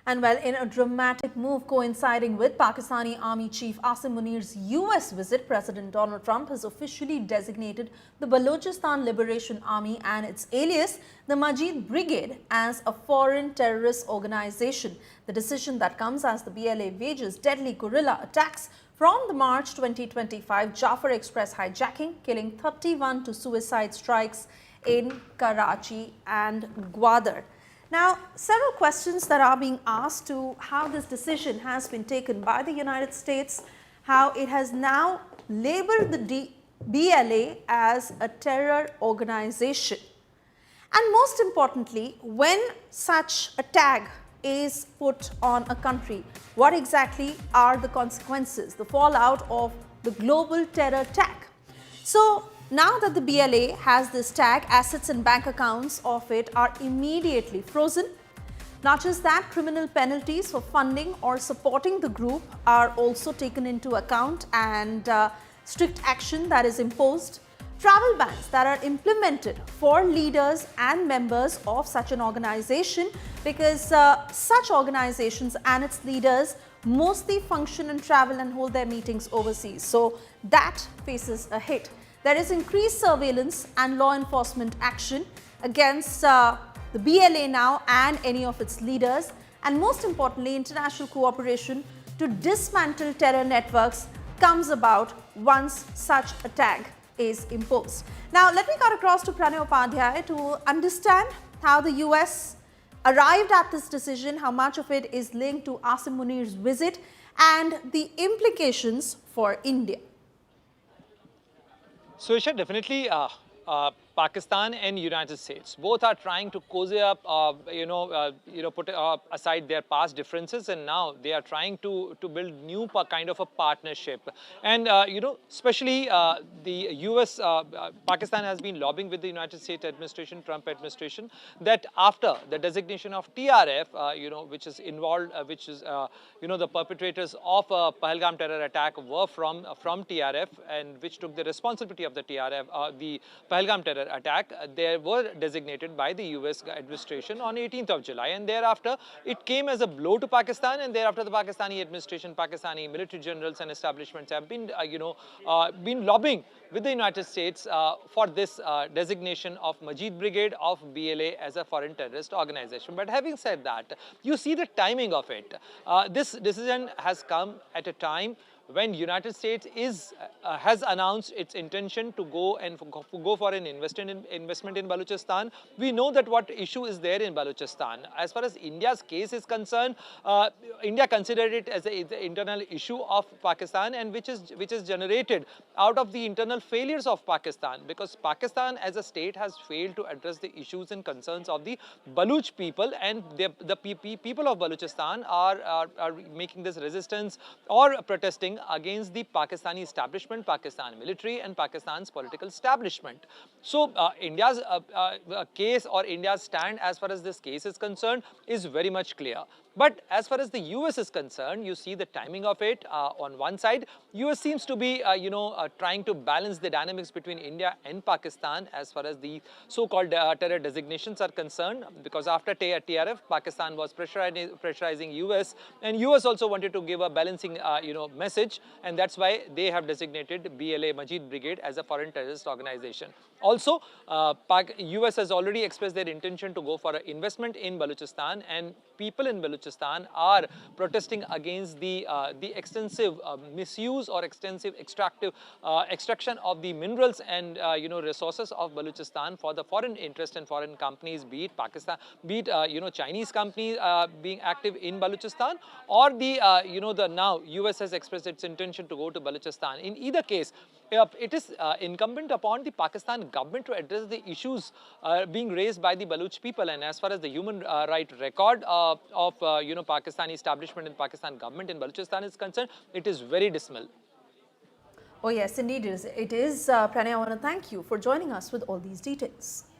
And well, in a dramatic move coinciding with Pakistani Army Chief Asim Munir's US visit, President Donald Trump has officially designated the Balochistan Liberation Army and its alias, the Majid Brigade, as a foreign terrorist organization. The decision that comes as the BLA wages deadly guerrilla attacks from the March 2025 Jaffer Express hijacking, killing 31 to suicide strikes in Karachi and Gwadar. Now, several questions that are being asked to how this decision has been taken by the United States, how it has now labeled the BLA as a terror organization. And most importantly, when such a tag is put on a country, what exactly are the consequences, the fallout of the global terror tag? So, now that the BLA has this tag, assets and bank accounts of it are immediately frozen. Not just that, criminal penalties for funding or supporting the group are also taken into account, and strict action that is imposed. Travel bans that are implemented for leaders and members of such an organization, because such organizations and its leaders mostly function and travel and hold their meetings overseas. So that faces a hit. There is increased surveillance and law enforcement action against the BLA now and any of its leaders, and most importantly, international cooperation to dismantle terror networks comes about once such a tag is imposed. Now, let me cut across to Pranay Upadhyay to understand how the US arrived at this decision, how much of it is linked to Asim Munir's visit, and the implications for India. So, Isha, definitely Pakistan and United States both are trying to cozy up, put aside their past differences, and now they are trying to build new kind of a partnership. And especially the US, Pakistan has been lobbying with the United States administration, Trump administration, that after the designation of TRF, which is involved, the perpetrators of a Pahalgam terror attack were from TRF, and which took the responsibility of the TRF, the Pahalgam terror attack, they were designated by the US administration on 18th of July, and thereafter it came as a blow to Pakistan, and thereafter the Pakistani administration, Pakistani military generals and establishments have been been lobbying with the United States for this designation of Majid Brigade of BLA as a foreign terrorist organization. But having said that, you see the timing of it. This decision has come at a time when United States has announced its intention to go for an investment in Balochistan. We know that what issue is there in Balochistan. As far as India's case is concerned, India considered it as an internal issue of Pakistan, and which is generated out of the internal failures of Pakistan, because Pakistan as a state has failed to address the issues and concerns of the Baloch people, and the people of Balochistan are making this resistance or protesting against the Pakistani establishment, Pakistan military, and Pakistan's political establishment. So India's case, or India's stand as far as this case is concerned, is very much clear. But as far as the US is concerned, you see the timing of it. On one side, US seems to be trying to balance the dynamics between India and Pakistan as far as the so-called terror designations are concerned, because after TRF, Pakistan was pressurizing US, and US also wanted to give a balancing message, and that's why they have designated BLA Majid Brigade as a foreign terrorist organization. Also, US has already expressed their intention to go for an investment in Balochistan, and people in Balochistan are protesting against the extensive misuse or extensive extraction of the minerals and resources of Balochistan for the foreign interest and foreign companies, be it Pakistan, be it Chinese companies being active in Balochistan, or the now US has expressed its intention to go to Balochistan. In either case, it is incumbent upon the Pakistan government to address the issues being raised by the Baloch people. And as far as the human right record of Pakistani establishment and Pakistan government in Balochistan is concerned, it is very dismal. Oh yes, indeed it is. Pranay, I want to thank you for joining us with all these details.